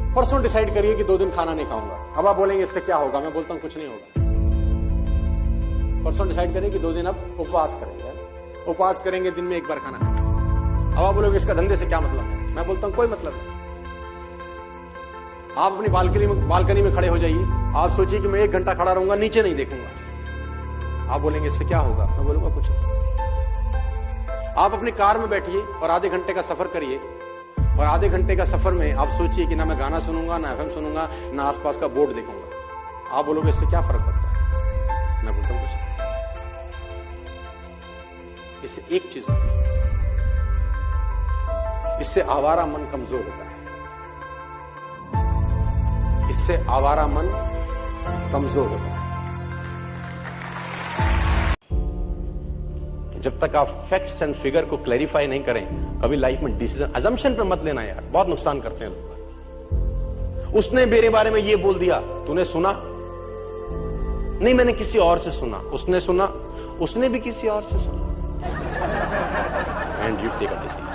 परसों डिसाइड करिए कि 2 दिन खाना नहीं खाऊंगा। अब आप बोलेंगे इससे क्या होगा, मैं बोलता हूं कुछ नहीं होगा। परसों डिसाइड करिए कि 2 दिन अब उपवास करेंगे, उपवास करेंगे, दिन में 1 बार खाना खाएंगे। अब आप बोलोगे इसका धंधे से क्या मतलब है, मैं बोलता हूं कोई मतलब नहीं। आप अपनी बालकनी में खड़े हो जाइए, आप सोचिए कि मैं 1 घंटा खड़ा रहूंगा, नीचे नहीं देखूंगा। आप बोलेंगे इससे क्या होगा, मैं बोलूंगा कुछ नहीं। आप अपनी कार में बैठिए और आधे घंटे का सफर करिए, और आधे घंटे का सफर में आप सोचिए कि ना मैं गाना सुनूंगा, ना एफएम सुनूंगा, ना आसपास का बोर्ड देखूंगा। आप बोलोगे इससे क्या फर्क पड़ता है, मैं बोलता हूं कुछ नहीं। इससे एक चीज होती है, इससे आवारा मन कमजोर होता है, इससे आवारा मन कमजोर होता है। जब तक आप फैक्ट्स एंड फिगर को क्लैरिफाई नहीं करें, कभी लाइफ में डिसीजन अजम्पशन पे मत लेना यार, बहुत नुकसान करते हैं लोग। उसने मेरे बारे में ये बोल दिया, तूने सुना नहीं, मैंने किसी और से सुना, उसने सुना, उसने भी किसी और से सुना, and you take a decision.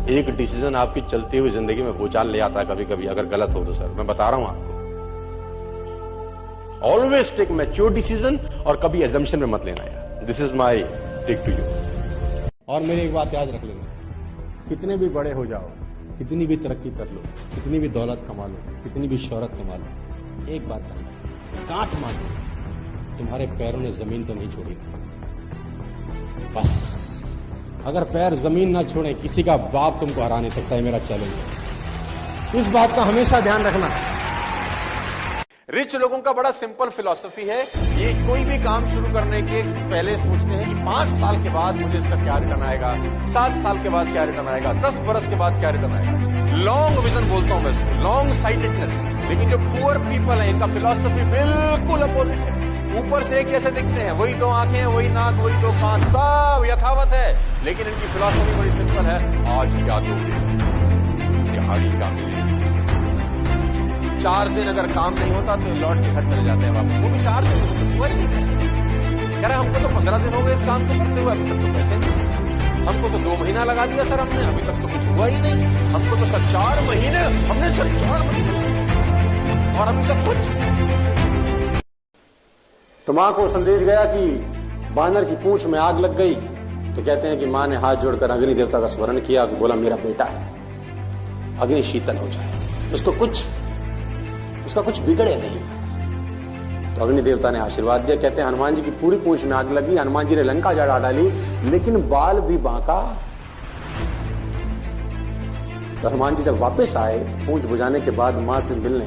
एक डिसीजन आपकी चलती हुई जिंदगी में भूचाल ले आता है कभी कभी, अगर गलत हो तो। सर मैं बता रहा हूं आपको, ऑलवेज टेक मैच्योर डिसीजन, और कभी एजम्पशन में मत लेना यार। This is my tick two you. और मेरी एक बात याद रख लेना, कितने भी बड़े हो जाओ, कितनी भी तरक्की कर लो, कितनी भी दौलत कमा लो, कितनी भी शोहरत कमा लो, एक बात करना, काट मार लो, तुम्हारे पैरों ने जमीन तो नहीं छोड़ी बस। अगर पैर जमीन ना छोड़े, किसी का बाप तुमको हरा नहीं सकता है, मेरा चैलेंज है। इस बात का हमेशा ध्यान रखना। रिच लोगों का बड़ा सिंपल फिलॉसफी है, ये कोई भी काम शुरू करने के पहले सोचते हैं कि 5 साल के बाद मुझे इसका क्या रिटर्न आएगा, 7 साल के बाद क्या रिटर्न आएगा, 10 बरस के बाद क्या रिटर्न आएगा। लॉन्ग विजन बोलता हूं मैं इसको, लॉन्ग साइटेडनेस। लेकिन जो पुअर पीपल है, इनका फिलॉसफी बिल्कुल अपोजिट है। ऊपर से कैसे दिखते हैं, वही 2 आंखें, वही नाक, वही 2 कान, सब यथावत है, लेकिन इनकी फिलॉसफी बड़ी सिंपल है। आज क्या दोगे, दिहाड़ी क्या मिलेगी। 4 दिन अगर काम नहीं होता तो लौट के घर चले जाते हैं वापस, वो भी 4 दिन तो कह रहे हमको तो 15 दिन हो गए इस काम को करते हुए, अभी तक तो पैसे नहीं। हमको तो 2 महीना लगा दिया सर हमने, अभी तक तो कुछ हुआ ही नहीं। हमको तो सर 4 महीने, हमने सर 4 महीने, और अभी तक कुछ। तो मां को संदेश गया कि बानर की पूंछ में आग लग गई, तो कहते हैं कि मां ने हाथ जोड़कर अग्नि देवता का स्मरण किया, बोला मेरा बेटा है, अग्नि शीतल हो जाए, उसका कुछ बिगड़े नहीं। तो अग्नि देवता ने आशीर्वाद दिया। कहते हैं हनुमान जी की पूरी पूंछ में आग लगी, हनुमान जी ने लंका जला डाली, लेकिन बाल भी बांका। तो हनुमान जी जब वापस आए पूंछ बुझाने के बाद मां से मिलने,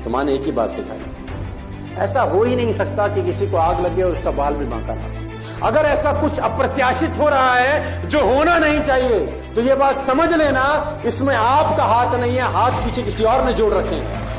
तो मां ने एक ही बात सिखाई, ऐसा हो ही नहीं सकता कि किसी को आग लगे और उसका बाल भी बांका ना। अगर ऐसा कुछ अप्रत्याशित हो रहा है जो होना नहीं चाहिए, तो यह बात समझ लेना, इसमें आपका हाथ नहीं है, हाथ पीछे किसी और ने जोड़ रखे हैं।